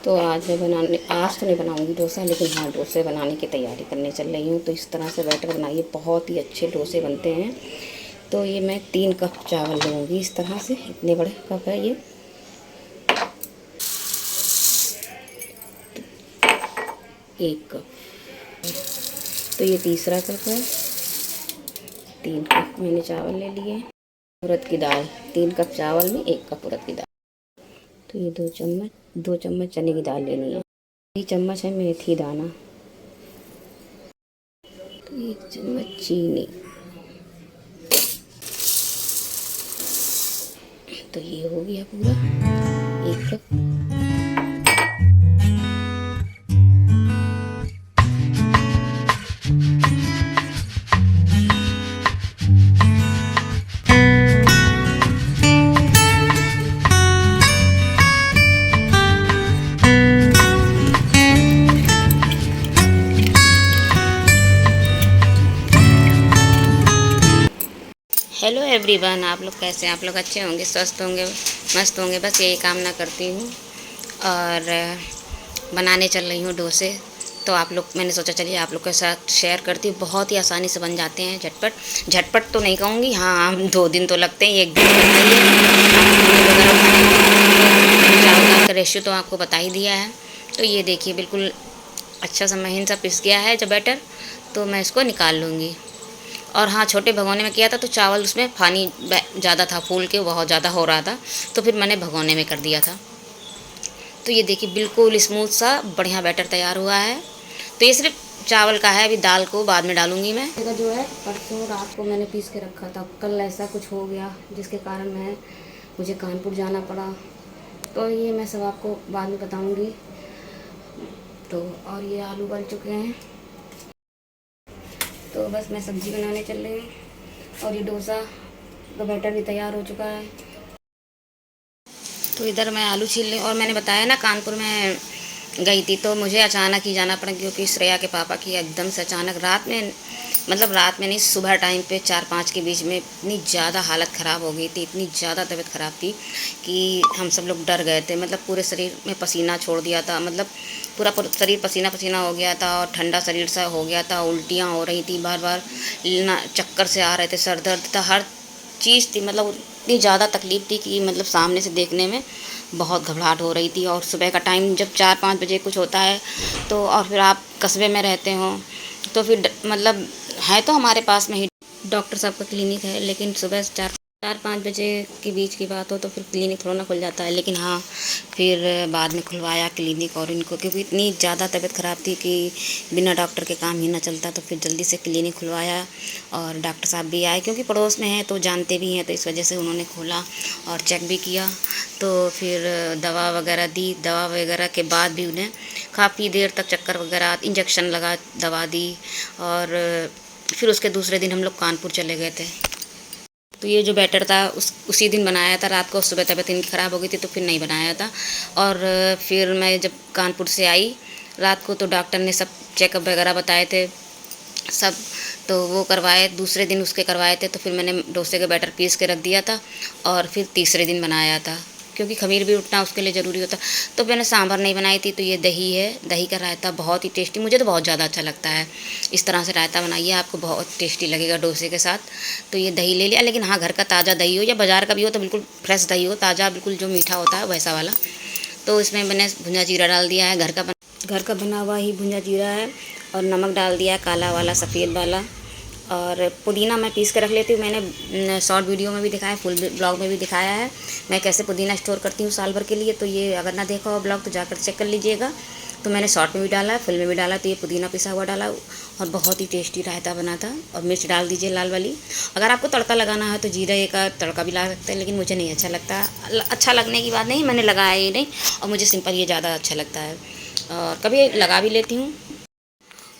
तो आज तो नहीं बनाऊंगी डोसा, लेकिन हाँ डोसे बनाने की तैयारी करने चल रही हूँ। तो इस तरह से बैटर बनाइए, बहुत ही अच्छे डोसे बनते हैं। तो ये मैं 3 कप चावल लूँगी, इस तरह से, इतने बड़े कप है ये। एक कप, तो ये तीसरा कप है। 3 कप मैंने चावल ले लिए। उड़द की दाल, 3 कप चावल में 1 कप उड़द की दाल। तो ये 2 चम्मच चने की दाल लेनी है। 1 चम्मच है मेथी दाना। तो 1 चम्मच चीनी। तो ये हो गया पूरा 1 कप। हेलो एवरीवन, आप लोग कैसे हैं? आप लोग अच्छे होंगे, स्वस्थ होंगे, मस्त होंगे, बस यही कामना करती हूँ। और बनाने चल रही हूँ डोसे। तो आप लोग, मैंने सोचा चलिए आप लोग के साथ शेयर करती हूँ। बहुत ही आसानी से बन जाते हैं, झटपट। झटपट तो नहीं कहूँगी, हाँ 2 दिन तो लगते हैं, 1 दिन लगता ही है। चावल का रेशियो तो आपको बता ही दिया है। तो ये देखिए बिल्कुल अच्छा सा महीन सा पिस गया है जब बैटर। तो मैं इसको निकाल लूँगी। और हाँ, छोटे भगोने में किया था तो चावल उसमें पानी ज़्यादा था, फूल के बहुत ज़्यादा हो रहा था, तो फिर मैंने भगोने में कर दिया था। तो ये देखिए बिल्कुल स्मूथ सा बढ़िया बैटर तैयार हुआ है। तो ये सिर्फ चावल का है, अभी दाल को बाद में डालूंगी मैं। जो है परसों रात को मैंने पीस के रखा था, कल ऐसा कुछ हो गया जिसके कारण मुझे कानपुर जाना पड़ा। तो ये मैं सब आपको बाद में बताऊँगी। तो और ये आलू उबल चुके हैं, तो बस मैं सब्ज़ी बनाने चल रही हूँ। और ये डोसा का बैटर भी तैयार हो चुका है। तो इधर मैं आलू छील रही हूँ। और मैंने बताया ना कानपुर में गई थी, तो मुझे अचानक ही जाना पड़ा, क्योंकि श्रेया के पापा की एकदम से अचानक रात में, मतलब रात में नहीं, सुबह टाइम पे 4-5 के बीच में इतनी ज़्यादा हालत ख़राब हो गई थी, इतनी ज़्यादा तबीयत ख़राब थी कि हम सब लोग डर गए थे। मतलब पूरे शरीर में पसीना छोड़ दिया था, मतलब पूरा शरीर पसीना पसीना हो गया था, और ठंडा शरीर सा हो गया था, उल्टियाँ हो रही थी बार बार, चक्कर से आ रहे थे, सर दर्द था, हर चीज़ थी। मतलब इतनी ज़्यादा तकलीफ़ थी कि मतलब सामने से देखने में बहुत घबराहट हो रही थी। और सुबह का टाइम जब 4-5 बजे कुछ होता है, तो और फिर आप कस्बे में रहते हो, तो फिर मतलब है तो हमारे पास में ही डॉक्टर साहब का क्लिनिक है, लेकिन सुबह 4-5 बजे के बीच की बात हो तो फिर क्लिनिक थोड़ा ना खुल जाता है। लेकिन हाँ, फिर बाद में खुलवाया क्लिनिक, और इनको क्योंकि इतनी ज़्यादा तबीयत ख़राब थी कि बिना डॉक्टर के काम ही ना चलता, तो फिर जल्दी से क्लिनिक खुलवाया। और डॉक्टर साहब भी आए, क्योंकि पड़ोस में हैं तो जानते भी हैं, तो इस वजह से उन्होंने खोला और चेक भी किया। तो फिर दवा वगैरह दी। दवा वगैरह के बाद भी उन्हें काफ़ी देर तक चक्कर वगैरह, इंजेक्शन लगा, दवा दी। और फिर उसके दूसरे दिन हम लोग कानपुर चले गए थे। तो ये जो बैटर था उसी दिन बनाया था रात को। सुबह तबीयत इनकी ख़राब हो गई थी तो फिर नहीं बनाया था। और फिर मैं जब कानपुर से आई रात को, तो डॉक्टर ने सब चेकअप वगैरह बताए थे सब, तो वो करवाए। दूसरे दिन उसके करवाए थे, तो फिर मैंने डोसे का बैटर पीस के रख दिया था, और फिर तीसरे दिन बनाया था, क्योंकि खमीर भी उठना उसके लिए ज़रूरी होता। तो मैंने सांभर नहीं बनाई थी। तो ये दही है, दही का रायता बहुत ही टेस्टी, मुझे तो बहुत ज़्यादा अच्छा लगता है। इस तरह से रायता बनाइए, आपको बहुत टेस्टी लगेगा डोसे के साथ। तो ये दही ले लिया, लेकिन हाँ घर का ताज़ा दही हो या बाज़ार का भी हो, तो बिल्कुल फ्रेश दही हो, ताज़ा, बिल्कुल जो मीठा होता है वैसा वाला। तो इसमें मैंने भुंजा जीरा डाल दिया है, घर का बना हुआ ही भुंजा जीरा है। और नमक डाल दिया है, काला वाला, सफ़ेद वाला। और पुदीना मैं पीस के रख लेती हूँ। मैंने शॉर्ट वीडियो में भी दिखाया, फुल ब्लॉग में भी दिखाया है मैं कैसे पुदीना स्टोर करती हूँ साल भर के लिए। तो ये अगर ना देखा हो ब्लॉग तो जाकर चेक कर लीजिएगा। तो मैंने शॉर्ट में भी डाला है, फुल में भी डाला। तो ये पुदीना पिसा हुआ डाला, और बहुत ही टेस्टी रायता बना था। और मिर्च डाल दीजिए लाल वाली। अगर आपको तड़का लगाना है तो जीरे का तड़का भी ला सकते हैं, लेकिन मुझे नहीं अच्छा लगता। अच्छा लगने की बात नहीं, मैंने लगाया ही नहीं, और मुझे सिंपल ये ज़्यादा अच्छा लगता है, और कभी लगा भी लेती हूँ।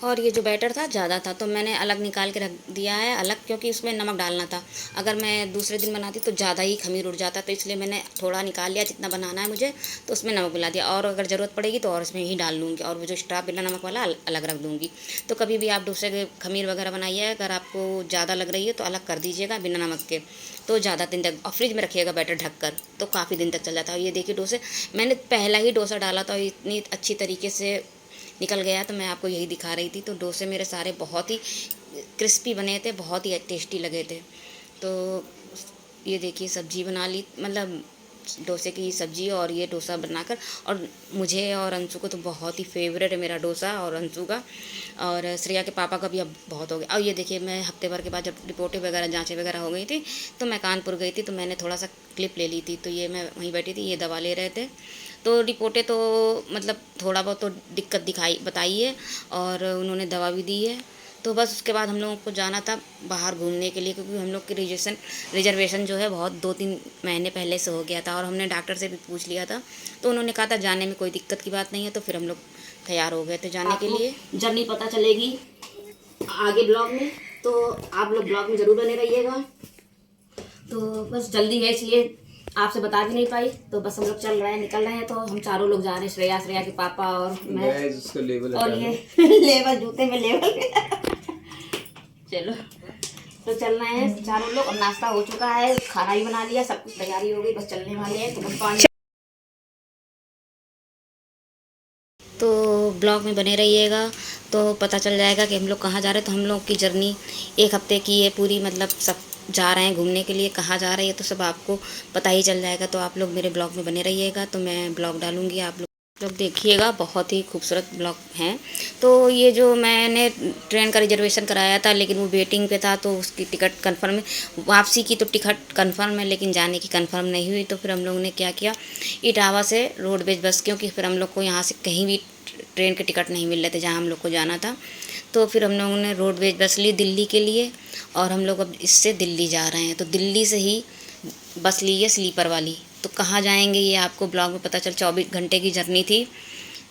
और ये जो बैटर था ज़्यादा था, तो मैंने अलग निकाल के रख दिया है अलग, क्योंकि उसमें नमक डालना था। अगर मैं दूसरे दिन बनाती तो ज़्यादा ही खमीर उड़ जाता, तो इसलिए मैंने थोड़ा निकाल लिया जितना बनाना है मुझे, तो उसमें नमक मिला दिया। और अगर ज़रूरत पड़ेगी तो और इसमें ही डाल लूँगी, और वो जो एक्स्ट्रा बिना नमक वाला अलग रख दूँगी। तो कभी भी आप डोसे के खमीर वगैरह बनाइए, अगर आपको ज़्यादा लग रही है तो अलग कर दीजिएगा बिना नमक के, तो ज़्यादा दिन तक, और फ्रिज में रखिएगा बैटर ढककर, तो काफ़ी दिन तक चल जाता है। ये देखिए डोसे, मैंने पहला ही डोसा डाला था, इतनी अच्छी तरीके से निकल गया, तो मैं आपको यही दिखा रही थी। तो डोसे मेरे सारे बहुत ही क्रिस्पी बने थे, बहुत ही टेस्टी लगे थे। तो ये देखिए सब्जी बना ली, मतलब डोसे की सब्जी, और ये डोसा बनाकर, और मुझे और अंशु को तो बहुत ही फेवरेट है मेरा डोसा, और अंशु का, और श्रेया के पापा का भी अब बहुत हो गया। और ये देखिए, मैं हफ्ते भर के बाद जब रिपोर्टें वगैरह जांचें वगैरह हो गई थी, तो मैं कानपुर गई थी, तो मैंने थोड़ा सा क्लिप ले ली थी। तो ये मैं वहीं बैठी थी, ये दवा ले रहे थे। तो रिपोर्टें तो मतलब थोड़ा बहुत तो दिक्कत दिखाई बताई है, और उन्होंने दवा भी दी है। तो बस उसके बाद हम लोगों को जाना था बाहर घूमने के लिए, क्योंकि हम लोग की रिजर्वेशन जो है बहुत 2-3 महीने पहले से हो गया था, और हमने डॉक्टर से भी पूछ लिया था, तो उन्होंने कहा था जाने में कोई दिक्कत की बात नहीं है। तो फिर हम लोग तैयार हो गए थे जाने के लिए। जर्नी पता चलेगी आगे ब्लॉग में, तो आप लोग ब्लॉग में ज़रूर बने रहिएगा। तो बस जल्दी है, इसलिए आपसे बता भी नहीं पाई। तो बस हम लोग चल रहे हैं, निकल रहे हैं। तो हम चारों लोग जा रहे हैं, श्रेया के पापा और मैं, और ये लेवल जूते में लेवल चलो, तो चल रहे हैं चारों लोग। और नाश्ता हो चुका है, खाना भी बना लिया, सब कुछ तैयारी हो गई, बस चलने वाले हैं। तो बस पानी, तो ब्लॉग में बने रहिएगा, तो पता चल जाएगा कि हम लोग कहाँ जा रहे हैं। तो हम लोग की जर्नी 1 हफ्ते की है पूरी, मतलब सब जा रहे हैं घूमने के लिए, कहाँ जा रहे हैं तो सब आपको पता ही चल जाएगा। तो आप लोग मेरे ब्लॉग में बने रहिएगा, तो मैं ब्लॉग डालूँगी, आप लोग देखिएगा, बहुत ही खूबसूरत ब्लॉग हैं। तो ये जो मैंने ट्रेन का रिजर्वेशन कराया था, लेकिन वो वेटिंग पे था, तो उसकी टिकट कंफर्म है। वापसी की तो टिकट कंफर्म है, लेकिन जाने की कंफर्म नहीं हुई। तो फिर हम लोगों ने क्या किया, इटावा से रोडवेज बस, क्योंकि फिर हम लोग को यहाँ से कहीं भी ट्रेन के टिकट नहीं मिल रहे थे जहाँ हम लोग को जाना था। तो फिर हम लोगों ने रोडवेज बस ली दिल्ली के लिए, और हम लोग अब इससे दिल्ली जा रहे हैं। तो दिल्ली से ही बस ली है स्लीपर वाली। तो कहाँ जाएंगे ये आपको ब्लॉग में पता चल, 24 घंटे की जर्नी थी।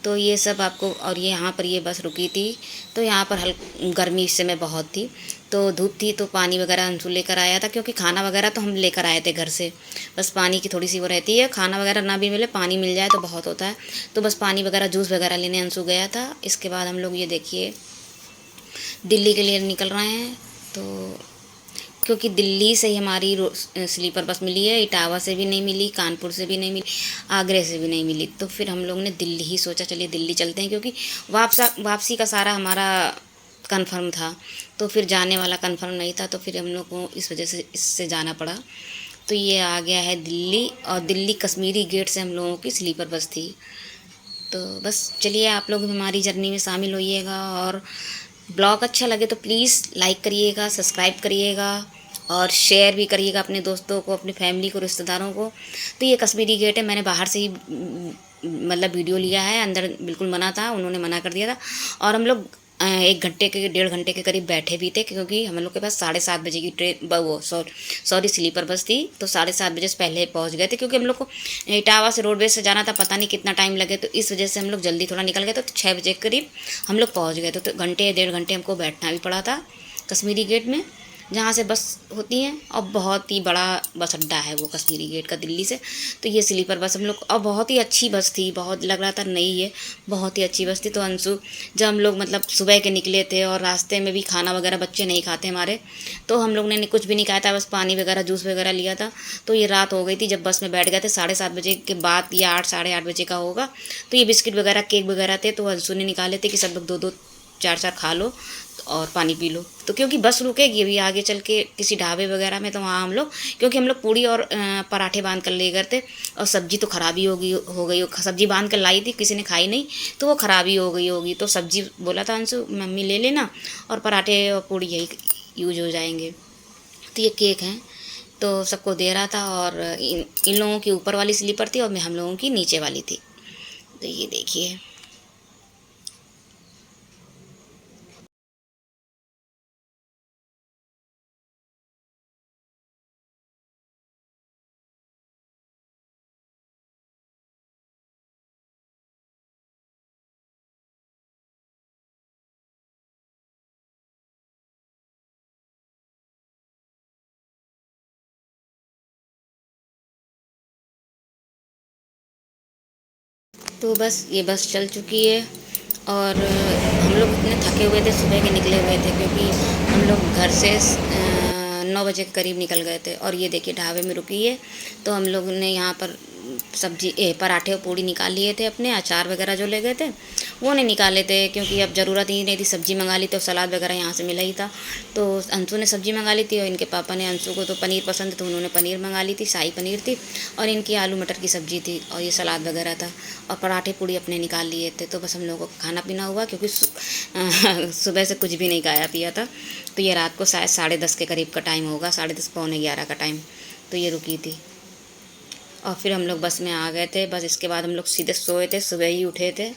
तो ये सब आपको, और ये यहाँ पर ये बस रुकी थी। तो यहाँ पर गर्मी इस समय बहुत थी, तो धूप थी, तो पानी वगैरह अंशु लेकर आया था, क्योंकि खाना वगैरह तो हम लेकर आए थे घर से। बस पानी की थोड़ी सी वो रहती है, खाना वगैरह ना भी मिले, पानी मिल जाए तो बहुत होता है। तो बस पानी वगैरह जूस वगैरह लेने अंशु गया था। इसके बाद हम लोग ये देखिए दिल्ली के लिए निकल रहे हैं। तो क्योंकि दिल्ली से ही हमारी स्लीपर बस मिली है, इटावा से भी नहीं मिली, कानपुर से भी नहीं मिली, आगरे से भी नहीं मिली। तो फिर हम लोग ने दिल्ली ही सोचा, चलिए दिल्ली चलते हैं, क्योंकि वापसी का सारा हमारा कंफर्म था। तो फिर जाने वाला कंफर्म नहीं था, तो फिर हम लोग को इस वजह से इससे जाना पड़ा। तो ये आ गया है दिल्ली, और दिल्ली कश्मीरी गेट से हम लोगों की स्लीपर बस थी। तो बस चलिए, आप लोग भी हमारी जर्नी में शामिल होइएगा, और ब्लॉग अच्छा लगे तो प्लीज़ लाइक करिएगा, सब्सक्राइब करिएगा, और शेयर भी करिएगा अपने दोस्तों को, अपनी फैमिली को, रिश्तेदारों को। तो ये कश्मीरी गेट है, मैंने बाहर से ही मतलब वीडियो लिया है, अंदर बिल्कुल मना था, उन्होंने मना कर दिया था। और हम लोग 1 घंटे के 1.5 घंटे के करीब बैठे भी थे, क्योंकि हम लोग के पास 7:30 बजे की ट्रेन वो सॉरी स्लीपर बस थी। तो 7:30 बजे से पहले पहुंच गए थे, क्योंकि हम लोग को इटावा से रोडवेज से जाना था, पता नहीं कितना टाइम लगे, तो इस वजह से हम लोग जल्दी थोड़ा निकल गए। तो 6 बजे के करीब हम लोग पहुंच गए थे। तो घंटे 1.5 घंटे हमको बैठना भी पड़ा था कश्मीरी गेट में, जहाँ से बस होती हैं। और बहुत ही बड़ा बस अड्डा है वो कश्मीरी गेट का दिल्ली से। तो ये स्लीपर बस हम लोग, और बहुत ही अच्छी बस थी, बहुत लग रहा था नई है, बहुत ही अच्छी बस थी। तो अंशु, जब हम लोग मतलब सुबह के निकले थे, और रास्ते में भी खाना वगैरह बच्चे नहीं खाते हमारे, तो हम लोग ने कुछ भी नहीं खाया था, बस पानी वगैरह जूस वगैरह लिया था। तो ये रात हो गई थी जब बस में बैठ गए थे, 7:30 बजे के बाद, या 8 साढ़े 8 बजे का होगा। तो ये बिस्किट वगैरह केक वगैरह थे, तो अंशु ने निकाले थे कि सब लोग 2-2 4-4 खा लो और पानी पी लो। तो क्योंकि बस रुकेगी अभी आगे चल के किसी ढाबे वगैरह में, तो वहाँ हम लोग, क्योंकि हम लोग पूड़ी और पराठे बांध कर ले गए थे, और सब्जी तो ख़राबी हो गई सब्जी बांध कर लाई थी, किसी ने खाई नहीं, तो वो ख़राबी हो गई होगी। तो सब्जी बोला था अंशु मम्मी ले लेना, और पराठे और पूड़ी यही यूज हो जाएंगे। तो ये केक हैं, तो सबको दे रहा था। और इन लोगों की ऊपर वाली स्लीपर थी, और मैं हम लोगों की नीचे वाली थी। तो ये देखिए। तो बस ये बस चल चुकी है और हम लोग इतने थके हुए थे, सुबह के निकले हुए थे क्योंकि हम लोग घर से 9 बजे के करीब निकल गए थे। और ये देखिए ढाबे में रुकी है, तो हम लोग ने यहाँ पर पराठे और पूड़ी निकाल लिए थे अपने, अचार वगैरह जो ले गए थे वो नहीं निकाले थे क्योंकि अब ज़रूरत ही नहीं थी। सब्ज़ी मंगा ली तो सलाद वगैरह यहाँ से मिला ही था। तो अंशु ने सब्ज़ी मंगा ली थी और इनके पापा ने, अंशु को तो पनीर पसंद है तो उन्होंने पनीर मंगा ली थी, शाही पनीर थी, और इनकी आलू मटर की सब्ज़ी थी और ये सलाद वगैरह था, और पराठे पूड़ी अपने निकाल लिए थे। तो बस हम लोगों को खाना पीना हुआ क्योंकि सुबह से कुछ भी नहीं खाया पिया था। तो ये रात को शायद 10:30 के करीब का टाइम होगा, 10:30 पौने 11 का टाइम। तो ये रुकी थी और फिर हम लोग बस में आ गए थे। बस इसके बाद हम लोग सीधे सोए थे, सुबह ही उठे थे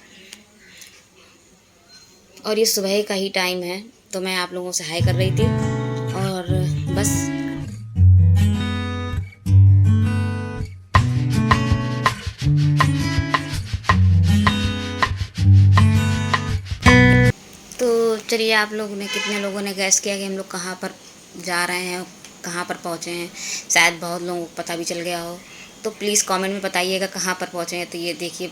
और ये सुबह का ही टाइम है। तो मैं आप लोगों से हाय कर रही थी और बस तो चलिए, आप लोगों ने, कितने लोगों ने गैस किया कि हम लोग कहाँ पर जा रहे हैं, कहाँ पर पहुँचे हैं। शायद बहुत लोगों को पता भी चल गया हो, तो प्लीज़ कमेंट में बताइएगा कहाँ पर पहुँचे हैं। तो ये देखिए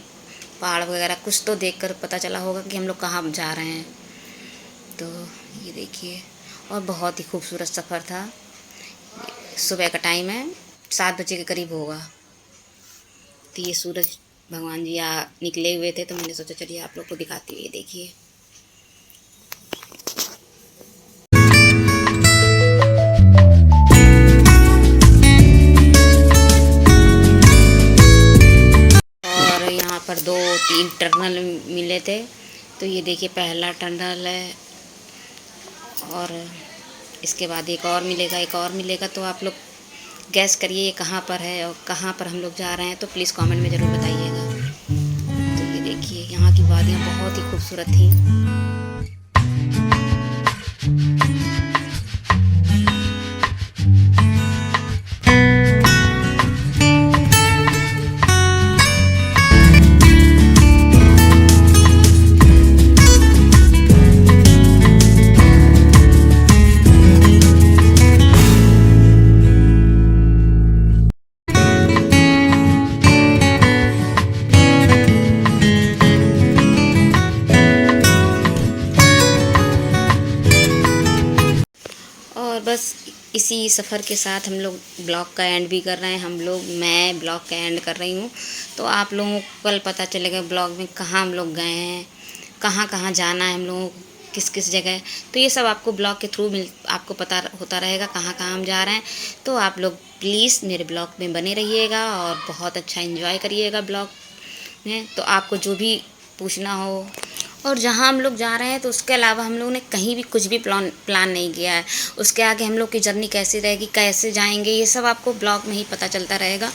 पहाड़ वगैरह कुछ तो देखकर पता चला होगा कि हम लोग कहाँ जा रहे हैं। तो ये देखिए, और बहुत ही खूबसूरत सफ़र था। सुबह का टाइम है, 7 बजे के करीब होगा। तो ये सूरज भगवान जी निकले हुए थे, तो मैंने सोचा चलिए आप लोग को दिखाती हूँ। ये देखिए, और यहाँ पर 2-3 टनल मिले थे। तो ये देखिए पहला टनल है और इसके बाद एक और मिलेगा, एक और मिलेगा। तो आप लोग गैस करिए ये कहाँ पर है और कहाँ पर हम लोग जा रहे हैं। तो प्लीज़ कमेंट में ज़रूर बताइएगा। तो ये देखिए यहाँ की वादियाँ बहुत ही खूबसूरत थी। और बस इसी सफ़र के साथ हम लोग ब्लॉग का एंड भी कर रहे हैं। मैं ब्लॉग का एंड कर रही हूँ। तो आप लोगों को कल पता चलेगा ब्लॉग में कहाँ हम लोग गए हैं, कहाँ कहाँ जाना है हम लोगों को, किस किस जगह। तो ये सब आपको ब्लॉग के थ्रू आपको पता होता रहेगा कहाँ कहाँ हम जा रहे हैं। तो आप लोग प्लीज़ मेरे ब्लॉग में बने रहिएगा और बहुत अच्छा एंजॉय करिएगा ब्लॉग में। तो आपको जो भी पूछना हो और जहाँ हम लोग जा रहे हैं, तो उसके अलावा हम लोगों ने कहीं भी कुछ भी प्लान नहीं किया है। उसके आगे हम लोग की जर्नी कैसी रहेगी, कैसे जाएंगे, ये सब आपको ब्लॉग में ही पता चलता रहेगा।